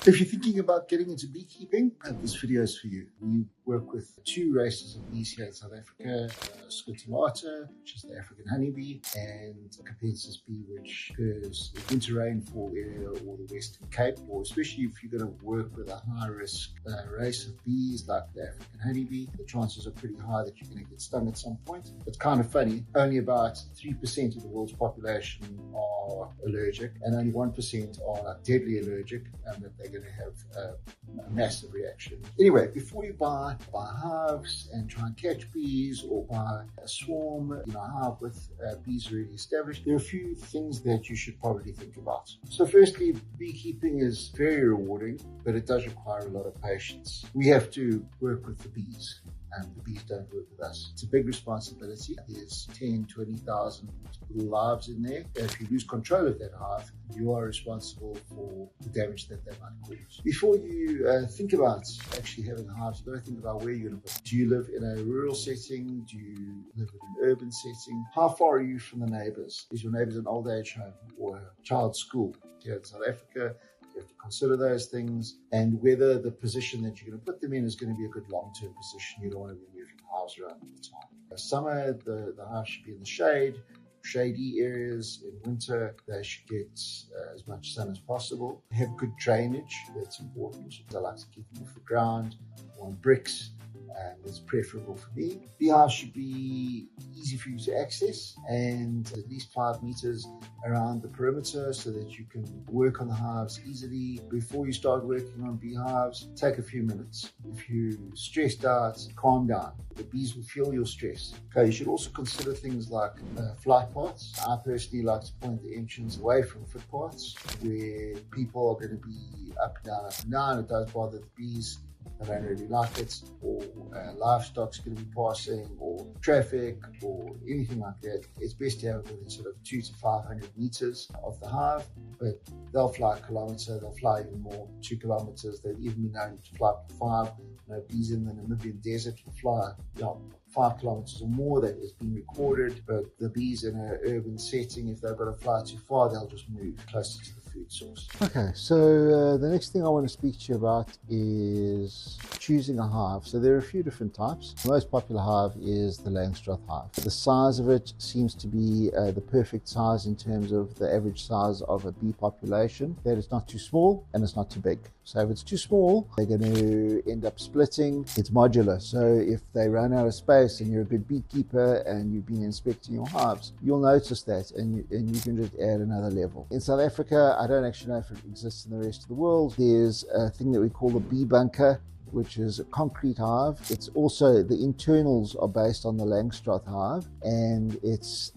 If you're thinking about getting into beekeeping, this video is for you. We work with two races of bees here in South Africa, Scutellator, which is the African honeybee, and Capensis bee, which occurs in winter rainfall area or the Western Cape, or especially if you're going to work with a high-risk race of bees like the African honeybee, the chances are pretty high that you're going to get stung at some point. It's kind of funny, only about 3% of the world's population are allergic, and only 1% are like deadly allergic, and that they're going to have a massive reaction. Anyway, before you buy hives and try and catch bees, or buy a swarm, a hive with bees already established, there are a few things that you should probably think about. So firstly, beekeeping is very rewarding, but it does require a lot of patience. We have to work with the bees, and the bees don't work with us. It's a big responsibility. There's 10, 20,000 little lives in there. If you lose control of that hive, you are responsible for the damage that they might cause. Before you think about actually having hives, you've got to think about where you're going to put them. Do you live in a rural setting? Do you live in an urban setting? How far are you from the neighbors? Is your neighbors an old age home or a child's school? Here in South Africa, you have to consider those things, and whether the position that you're going to put them in is going to be a good long-term position. You don't want to be moving hives around all the time. Summer, the hive should be in the shady areas. In winter, they should get as much sun as possible. Have good drainage, that's important. I like to keep them off the ground or on bricks. That's preferable for me. Beehives should be easy for you to access, and at least 5 meters around the perimeter so that you can work on the hives easily. Before you start working on beehives, take a few minutes. If you're stressed out, calm down. The bees will feel your stress. Okay, you should also consider things like flight paths. I personally like to point the entrance away from footpaths where people are going to be up and down, up and down. It does bother the bees. I don't really like it, or livestock's going to be passing, or traffic, or anything like that. It's best to have it within sort of 200 to 500 meters of the hive, but they'll fly a kilometer, they'll fly even more, 2 kilometers. They've even been known to fly for 5. Bees in the Namibian desert will fly 5 kilometers or more. That has been recorded. But the bees in an urban setting, if they've got to fly too far, they'll just move closer to the food source. Okay, so the next thing I want to speak to you about is choosing a hive. So there are a few different types. The most popular hive is the Langstroth hive. The size of it seems to be the perfect size in terms of the average size of a bee population. That it's not too small and it's not too big. So if it's too small, they're going to end up splitting. It's modular. So if they run out of space and you're a good beekeeper and you've been inspecting your hives, you'll notice that, and you can just add another level. In South Africa, I don't actually know if it exists in the rest of the world. There's a thing that we call the bee bunker, which is a concrete hive. It's also, the internals are based on the Langstroth hive, and it's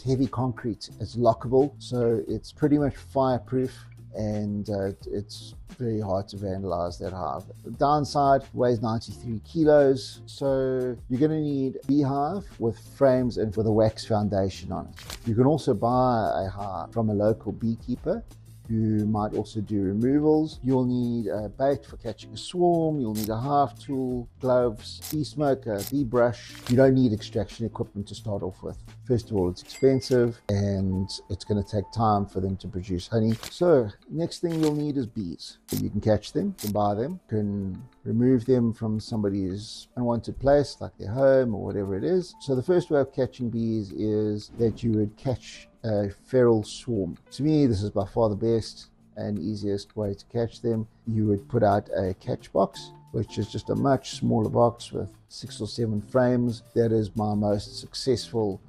heavy concrete. It's lockable, so it's pretty much fireproof, and it's very hard to vandalize that hive. The downside, weighs 93 kilos, so you're going to need a beehive with frames and with a wax foundation on it. You can also buy a hive from a local beekeeper who might also do removals. You'll need a bait for catching a swarm. You'll need a hive tool, gloves, bee smoker, bee brush. You don't need extraction equipment to start off with. First of all, it's expensive and it's going to take time for them to produce honey. So next thing you'll need is bees. You can catch them, you can buy them, you can remove them from somebody's unwanted place, like their home or whatever it is. So the first way of catching bees is that you would catch a feral swarm. To me, this is by far the best and easiest way to catch them. You would put out a catch box, which is just a much smaller box with 6 or 7 frames. That is my most successful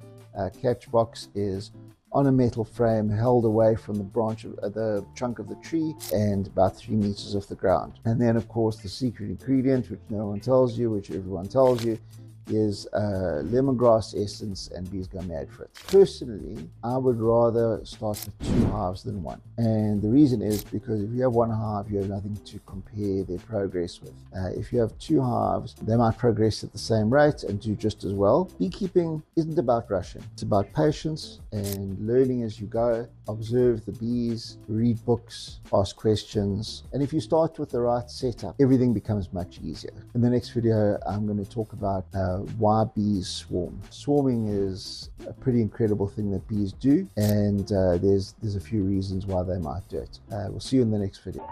catch box, is on a metal frame held away from the branch of the trunk of the tree and about 3 meters off the ground. And then of course the secret ingredient, which no one tells you, which everyone tells you, is lemongrass essence, and bees go mad for it. Personally, I would rather start with 2 hives than 1. And the reason is because if you have 1 hive, you have nothing to compare their progress with. If you have 2 hives, they might progress at the same rate and do just as well. Beekeeping isn't about rushing. It's about patience and learning as you go. Observe the bees, read books, ask questions. And if you start with the right setup, everything becomes much easier. In the next video, I'm going to talk about why bees swarm. Swarming is a pretty incredible thing that bees do, and there's a few reasons why they might do it. We'll see you in the next video.